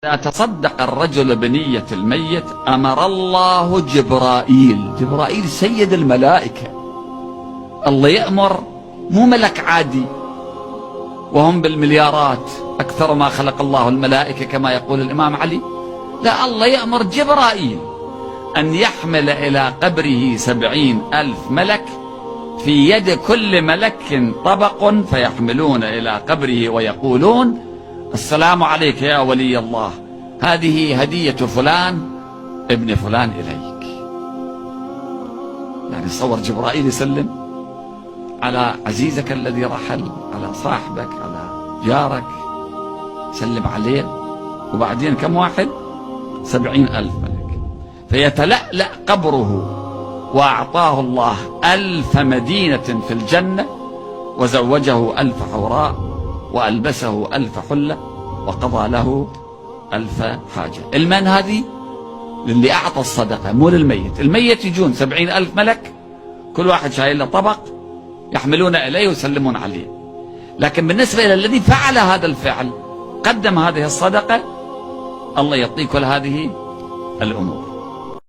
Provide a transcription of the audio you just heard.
إذا تصدق الرجل بنية الميت أمر الله جبرائيل سيد الملائكة. الله يأمر، مو ملك عادي وهم بالمليارات، أكثر ما خلق الله الملائكة كما يقول الإمام علي. لا، الله يأمر جبرائيل أن يحمل إلى قبره 70,000 ملك، في يد كل ملك طبق، فيحملون إلى قبره ويقولون: السلام عليك يا ولي الله، هذه هدية فلان ابن فلان إليك. يعني تصور جبرائيل يسلم على عزيزك الذي رحل، على صاحبك، على جارك، سلم عليه، وبعدين كم واحد؟ 70,000 ملك. فيتلألأ قبره، وأعطاه الله 1000 مدينة في الجنة، وزوجه 1000 حوراء، وألبسه 1000 حلة، وقضى له 1000 حاجة. المن هذه؟ للي أعطى الصدقة، مو للميت. الميت يجون 70,000 ملك، كل واحد شايل له طبق، يحملون إليه ويسلمون عليه. لكن بالنسبة إلى الذي فعل هذا الفعل، قدم هذه الصدقة، الله يعطيه كل هذه الأمور.